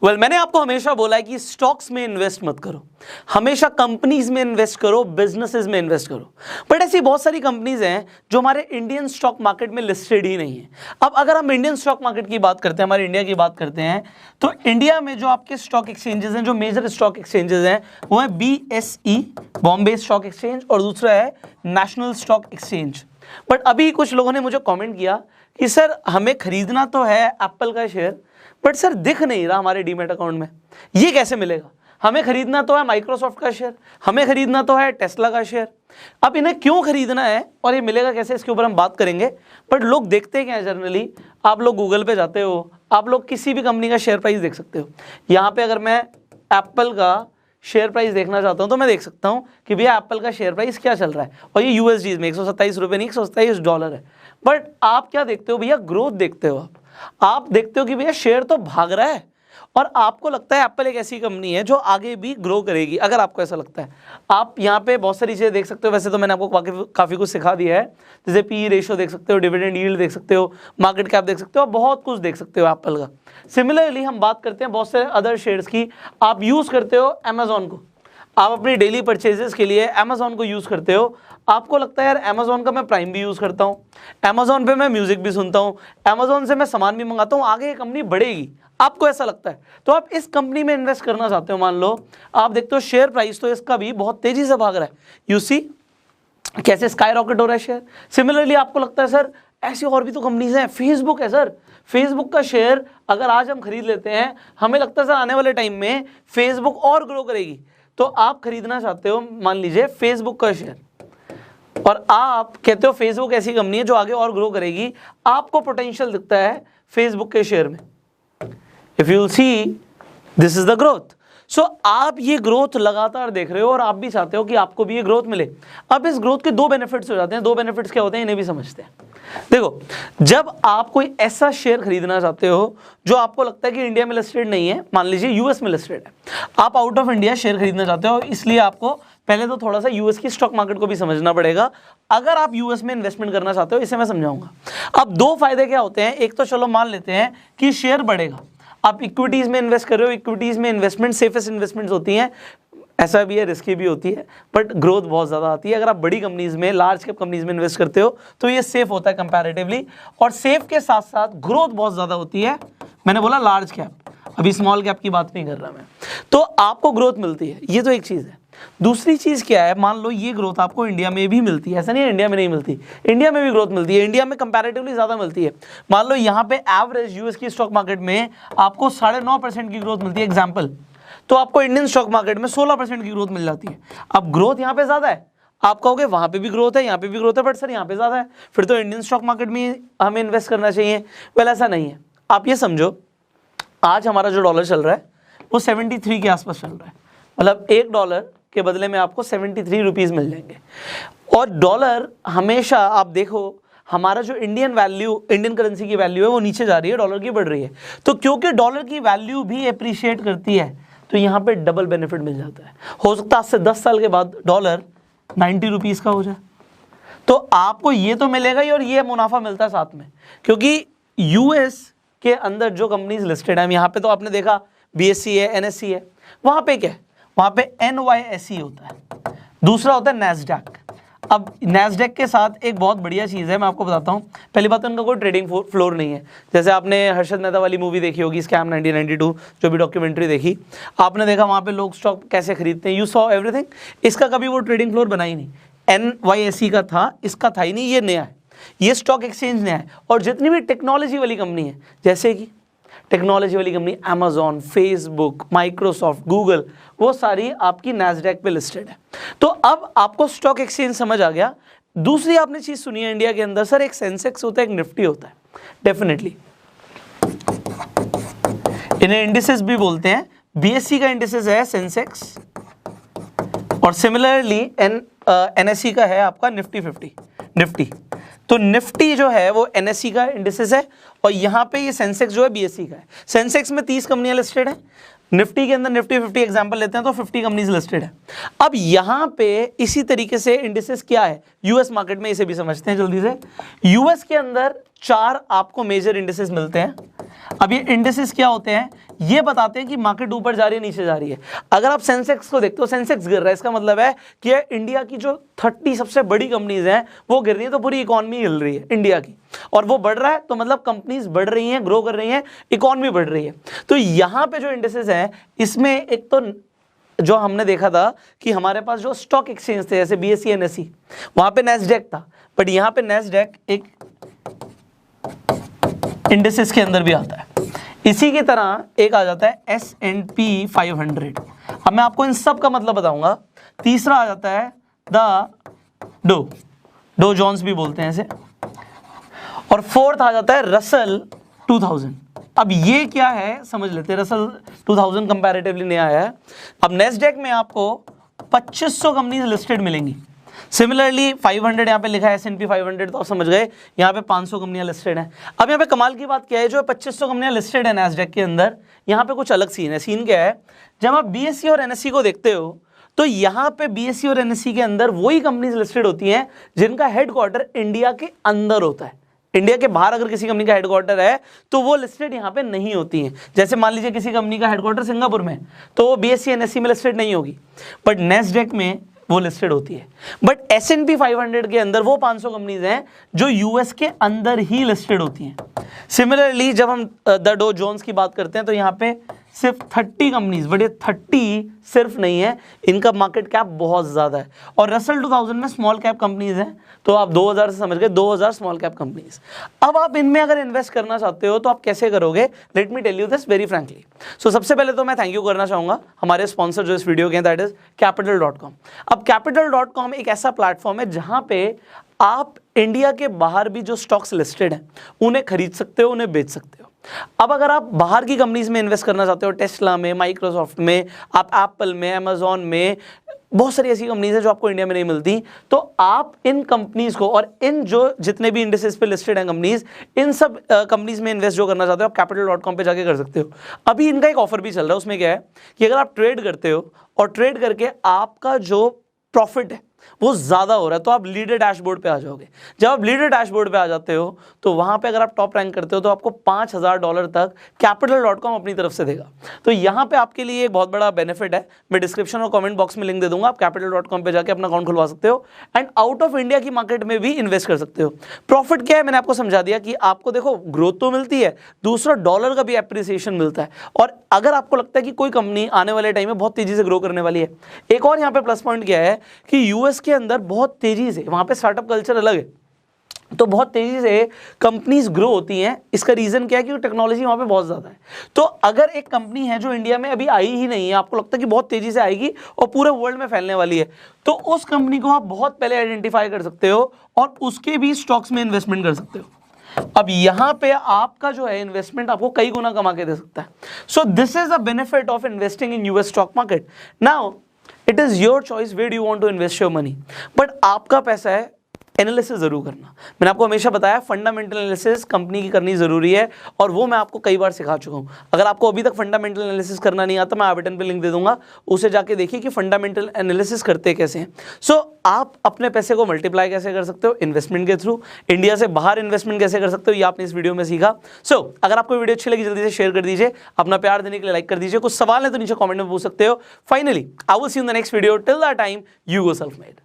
मैंने आपको हमेशा बोला है कि स्टॉक्स में इन्वेस्ट मत करो, हमेशा कंपनीज में इन्वेस्ट करो, बिजनेसेस में इन्वेस्ट करो। बट ऐसी बहुत सारी कंपनीज हैं जो हमारे इंडियन स्टॉक मार्केट में लिस्टेड ही नहीं है। अब अगर हम इंडियन स्टॉक मार्केट की बात करते हैं, हमारे इंडिया की बात करते हैं, तो इंडिया में जो आपके स्टॉक एक्सचेंजेस हैं, जो मेजर स्टॉक एक्सचेंजेस हैं, वो है BSE, बॉम्बे स्टॉक एक्सचेंज, और दूसरा है नेशनल स्टॉक एक्सचेंज। बट अभी कुछ लोगों ने मुझे कॉमेंट किया कि सर हमें खरीदना तो है एप्पल का शेयर, बट सर दिख नहीं रहा हमारे डीमैट अकाउंट में, ये कैसे मिलेगा? हमें खरीदना तो है माइक्रोसॉफ्ट का शेयर, हमें खरीदना तो है टेस्ला का शेयर। अब इन्हें क्यों खरीदना है और ये मिलेगा कैसे, इसके ऊपर हम बात करेंगे। बट लोग देखते क्या है जनरली, आप लोग गूगल पे जाते हो, आप लोग किसी भी कंपनी का शेयर प्राइस देख सकते हो। यहाँ पे अगर मैं एप्पल का शेयर प्राइस देखना चाहता हूँ तो मैं देख सकता हूँ कि भैया एप्पल का शेयर प्राइस क्या चल रहा है, और ये USD में $127 नहीं, $127 है। बट आप क्या देखते हो भैया, ग्रोथ देखते हो। आप देखते हो कि भैया शेयर तो भाग रहा है, और आपको लगता है एप्पल एक ऐसी कंपनी है जो आगे भी ग्रो करेगी। अगर आपको ऐसा लगता है, आप यहाँ पे बहुत सारी चीज़ें देख सकते हो। वैसे तो मैंने आपको काफ़ी कुछ सिखा दिया है, जैसे PE रेशो देख सकते हो, डिविडेंड यील्ड देख सकते हो, मार्केट कैप देख सकते हो, बहुत कुछ देख सकते हो एप्पल का। सिमिलरली हम बात करते हैं बहुत सारे अदर शेयर्स की। आप यूज़ करते हो अमेजॉन को, आप अपनी डेली परचेजेस के लिए अमेजॉन को यूज़ करते हो। आपको लगता है यार अमेजॉन का मैं प्राइम भी यूज़ करता हूँ, अमेजॉन पे मैं म्यूजिक भी सुनता हूँ, अमेजॉन से मैं सामान भी मंगाता हूँ, आगे ये कंपनी बढ़ेगी, आपको ऐसा लगता है, तो आप इस कंपनी में इन्वेस्ट करना चाहते हो। मान लो आप देखते हो शेयर प्राइस तो इसका भी बहुत तेजी से भाग रहा है, यू सी कैसे स्काई रॉकेट हो रहा है शेयर। सिमिलरली आपको लगता है सर ऐसी और भी तो कंपनीज हैं, फेसबुक है सर, फेसबुक का शेयर अगर आज हम खरीद लेते हैं, हमें लगता है सर आने वाले टाइम में फेसबुक और ग्रो करेगी, तो आप खरीदना चाहते हो मान लीजिए फेसबुक का शेयर, और आप कहते हो फेसबुक ऐसी कंपनी है जो आगे और ग्रो करेगी, आपको पोटेंशियल दिखता है फेसबुक के शेयर में। If you will see this is the growth. So आप ये ग्रोथ लगातार देख रहे हो और आप भी चाहते हो कि आपको भी ये ग्रोथ मिले। अब इस ग्रोथ के दो बेनिफिट्स हो जाते हैं। दो बेनिफिट्स क्या होते हैं इन्हें भी समझते हैं। देखो, जब आप कोई ऐसा शेयर खरीदना चाहते हो जो आपको लगता है कि इंडिया में लिस्टेड नहीं है, मान लीजिए यूएस में लिस्टेड है, आप आउट ऑफ इंडिया शेयर खरीदना चाहते हो, इसलिए आपको पहले तो थोड़ा सा यूएस की स्टॉक मार्केट को भी समझना पड़ेगा अगर आप यूएस में इन्वेस्टमेंट करना चाहते हो। इसे मैं समझाऊंगा। अब दो फायदे क्या होते हैं, एक तो चलो मान लेते हैं कि शेयर बढ़ेगा, आप इक्विटीज में इन्वेस्ट कर रहे हो, इक्विटीज में इन्वेस्टमेंट सेफेस्ट इन्वेस्टमेंट्स होती हैं, ऐसा भी है रिस्की भी होती है, बट ग्रोथ बहुत ज़्यादा आती है। अगर आप बड़ी कंपनीज में, लार्ज कैप कंपनीज में इन्वेस्ट करते हो तो ये सेफ होता है कंपैरेटिवली, और सेफ के साथ साथ ग्रोथ बहुत ज़्यादा होती है। मैंने बोला लार्ज कैप, अभी स्मॉल कैप की बात नहीं कर रहा मैं, तो आपको ग्रोथ मिलती है, ये तो एक चीज़ है। दूसरी चीज़ क्या है, मान लो ये ग्रोथ आपको इंडिया में भी मिलती है, ऐसा नहीं है इंडिया में नहीं मिलती, इंडिया में भी ग्रोथ मिलती है, इंडिया में कंपैरेटिवली ज़्यादा मिलती है। मान लो यहाँ पे एवरेज यूएस की स्टॉक मार्केट में आपको 9.5% की ग्रोथ मिलती है एग्जाम्पल, तो आपको इंडियन स्टॉक मार्केट में 16% की ग्रोथ मिल जाती है। अब ग्रोथ यहाँ पे ज़्यादा है, आप कहोगे वहाँ पे भी ग्रोथ है, यहाँ पे भी ग्रोथ है, बट सर यहाँ पे ज़्यादा है, फिर तो इंडियन स्टॉक मार्केट में हमें इन्वेस्ट करना चाहिए। वेल ऐसा नहीं है। आप ये समझो, आज हमारा जो डॉलर चल रहा है वो 73 के आसपास चल रहा है, मतलब $1 के बदले में आपको 73 रुपीज़ मिल जाएंगे। और डॉलर हमेशा आप देखो, हमारा जो इंडियन करेंसी की वैल्यू है वो नीचे जा रही है, डॉलर की बढ़ रही है। तो क्योंकि डॉलर की वैल्यू भी अप्रिशिएट करती है, तो यहाँ पे डबल बेनिफिट मिल जाता है। हो सकता है आज से 10 साल के बाद डॉलर 90 रुपीज़ का हो जाए, तो आपको ये तो मिलेगा ही और ये मुनाफा मिलता है साथ में, क्योंकि यूएस के अंदर जो कंपनीज लिस्टेड है, यहाँ पे तो आपने देखा BSE है, NSE है, वहाँ पे क्या है, वहाँ पे NYSE होता है, दूसरा होता है नैस्डैक। अब नैस्डैक के साथ एक बहुत बढ़िया चीज़ है, मैं आपको बताता हूँ। पहली बात तो उनका कोई ट्रेडिंग फ्लोर नहीं है। जैसे आपने हर्षद मेहता वाली मूवी देखी होगी, स्कैम 1992, जो भी डॉक्यूमेंट्री देखी, आपने देखा वहाँ पे लोग स्टॉक कैसे खरीदते हैं, यू सॉ एवरीथिंग। इसका कभी वो ट्रेडिंग फ्लोर बना ही नहीं, NYSE का था, इसका था ही नहीं, ये नया है, ये स्टॉक एक्सचेंज नया है। और जितनी भी टेक्नोलॉजी वाली कंपनी है, जैसे कि टेक्नोलॉजी वाली company Amazon, Facebook, Microsoft, Google, वो सारी आपकी नैस्डैक पे लिस्टेड है। तो अब आपको स्टॉक एक्सचेंज समझ आ गया। दूसरी आपने चीज सुनी है इंडिया के अंदर, सर एक सेंसेक्स होता है, एक निफ्टी होता है। डेफिनेटली इन्हें इंडिसेस भी बोलते हैं। BSE का इंडिसेस है सेंसेक्स, और सिमिलरली NSE का है आपका निफ्टी 50 निफ्टी। तो निफ्टी जो है वो NSE का इंडिसेस है, और यहाँ पे ये सेंसेक्स जो है BSE का है। सेंसेक्स में 30 कंपनियां लिस्टेड हैं, निफ्टी के अंदर निफ्टी 50 एग्जांपल लेते हैं तो 50 कंपनीज लिस्टेड है। अब यहां पे इसी तरीके से इंडिसेस क्या है यूएस मार्केट में, इसे भी समझते हैं जल्दी से। यूएस के अंदर 4 आपको मेजर इंडिसेस मिलते हैं। अब ये इंडिसेस क्या होते हैं, ये बताते हैं कि मार्केट ऊपर जा रही है नीचे जा रही है। अगर आप सेंसेक्स को देखते हो, सेंसेक्स गिर रहा है, इसका मतलब है कि इंडिया की जो 30 सबसे बड़ी कंपनीज हैं वो गिर रही है, तो पूरी इकोनॉमी हिल रही है इंडिया की। और वो बढ़ रहा है तो मतलब कंपनीज बढ़ रही हैं, ग्रो कर रही हैं, इकोनॉमी बढ़ रही है। तो यहां पे जो इंडिसेस हैं इसमें एक तो जो हमने देखा था कि हमारे पास जो स्टॉक एक्सचेंज थे जैसे बीएसई एनएसई, वहां पे नैस्डैक था, बट यहां पे नैस्डैक एक इंडिसेस के अंदर भी आता है। इसी की तरह एक आ जाता है S&P 500। अब मैं आपको इन सब का मतलब बताऊंगा। तीसरा आ जाता है द डो जोन्स भी बोलते हैं इसे, और फोर्थ आ जाता है रसल 2000। अब ये क्या है समझ लेते हैं। रसल 2000 कंपैरेटिवली नया है। अब नेस्डैक में आपको 2500 कंपनीज लिस्टेड मिलेंगी। सिमिलरली 500 यहाँ पे लिखा है S&P 500, तो आप समझ गए यहाँ पे 500 कंपनियां लिस्टेड हैं। अब यहाँ पे कमाल की बात क्या है, जो 2500 कंपनियां लिस्टेड है नैस्डैक के अंदर, यहाँ पे कुछ अलग सीन है। सीन क्या है, जब आप बीएसई और एनएसई को देखते हो तो यहाँ पे बीएसई और एनएसई के अंदर वही कंपनीज लिस्टेड होती हैं जिनका हेडक्वार्टर इंडिया के अंदर होता है। इंडिया के बाहर अगर किसी कंपनी का हेडक्वार्टर है तो वो लिस्टेड यहाँ पे नहीं होती हैं। जैसे मान लीजिए किसी कंपनी का हेडक्वार्टर सिंगापुर में, तो वो बीएसई एनएसई में लिस्टेड नहीं होगी, बट नैस्डैक में वो लिस्टेड होती है। बट S&P 500 के अंदर वो 500 कंपनीज हैं जो यूएस के अंदर ही लिस्टेड होती हैं। सिमिलरली जब हम द डो जोन्स की बात करते हैं तो यहाँ पे सिर्फ 30 कंपनीज, बट ये 30 सिर्फ नहीं है, इनका मार्केट कैप बहुत ज़्यादा है। और रसल 2000 में स्मॉल कैप कंपनीज हैं, तो आप 2000 से समझ गए, 2000 स्मॉल कैप कंपनीज। अब आप इनमें अगर इन्वेस्ट करना चाहते हो तो आप कैसे करोगे, let me tell you this very frankly. So सबसे पहले तो मैं थैंक यू करना चाहूँगा हमारे स्पॉन्सर जो इस वीडियो के हैं, दैट इज Capital.com। अब Capital.com एक ऐसा प्लेटफॉर्म है जहाँ पे आप इंडिया के बाहर भी जो स्टॉक्स लिस्टेड हैं उन्हें खरीद सकते हो, उन्हें बेच सकते हो। अब अगर आप बाहर की कंपनीज में इन्वेस्ट करना चाहते हो, टेस्ला में, माइक्रोसॉफ्ट में, आप एप्पल में, अमेजॉन में, बहुत सारी ऐसी कंपनीज हैं जो आपको इंडिया में नहीं मिलती, तो आप इन कंपनीज को और इन जो जितने भी इंडिसेस पे लिस्टेड हैं कंपनीज, इन सब कंपनीज में इन्वेस्ट जो करना चाहते हो आप Capital.com पे जाके कर सकते हो। अभी इनका एक ऑफर भी चल रहा है, उसमें क्या है कि अगर आप ट्रेड करते हो और ट्रेड करके आपका जो प्रॉफिट है वो ज़्यादा हो रहा है तो आप लीडर डैशबोर्ड पे आ जाओगे। जब आप लीडर डैशबोर्ड पे आ जाते हो तो वहाँ पे अगर आप टॉप रैंक करते हो तो आपको $5000 तक Capital.com अपनी तरफ से देगा। तो यहाँ पे आपके लिए एक बहुत बड़ा बेनिफिट है। मैं डिस्क्रिप्शन और कमेंट बॉक्स में लिंक दे दूंगा, आप Capital.com पे जाके अपना अकाउंट खुलवा सकते हो एंड आउट ऑफ इंडिया की मार्केट में भी इन्वेस्ट कर सकते हो। प्रॉफिट क्या है मैंने आपको समझा दिया कि आपको देखो ग्रोथ तो मिलती है, दूसरा डॉलर का भी एप्रिसिएशन मिलता है। और अगर आपको लगता है कि कोई कंपनी आने वाले टाइम में बहुत तेजी से ग्रो करने वाली है, एक और यहाँ पे प्लस पॉइंट क्या है कि यूएस के अंदर बहुत तेजी से, वहां पे स्टार्टअप कल्चर अलग है, तो बहुत तेजी से कंपनीज ग्रो होती हैं। इसका रीजन क्या है कि टेक्नोलॉजी वहां पे बहुत ज्यादा है। तो अगर एक कंपनी है जो इंडिया में अभी आई ही नहीं है, आपको लगता है कि बहुत तेजी से आएगी और पूरे वर्ल्ड में फैलने वाली है, तो उस कंपनी को आप बहुत पहले आइडेंटिफाई कर सकते हो और उसके भी स्टॉक्स में इन्वेस्टमेंट कर सकते हो। अब यहां पे आपका जो है इन्वेस्टमेंट आपको कई गुना कमा के दे सकता है। So this is the benefit of investing in US stock market. Now it is your choice where do you want to invest your money, but आपका पैसा है, एनालिसिस जरूर करना। मैंने आपको हमेशा बताया फंडामेंटल एनालिसिस कंपनी की करनी जरूरी है और वो मैं आपको कई बार सिखा चुका हूं। अगर आपको अभी तक फंडामेंटल एनालिसिस करना नहीं आता, मैं आई बटन पे लिंक दे दूंगा, उसे जाके देखिए कि फंडामेंटल एनालिसिस करते कैसे हैं। सो आप अपने पैसे को मल्टीप्लाई कैसे कर सकते हो इन्वेस्टमेंट के थ्रू, इंडिया से बाहर इन्वेस्टमेंट कैसे कर सकते हो, ये आपने इस वीडियो में सीखा। सो अगर आपको वीडियो अच्छी लगी जल्दी से शेयर कर दीजिए, अपना प्यार देने के लिए लाइक कर दीजिए, कुछ सवाल है तो नीचे कॉमेंट में पूछ सकते हो। Finally I will see you in the next video, till that time you go self made.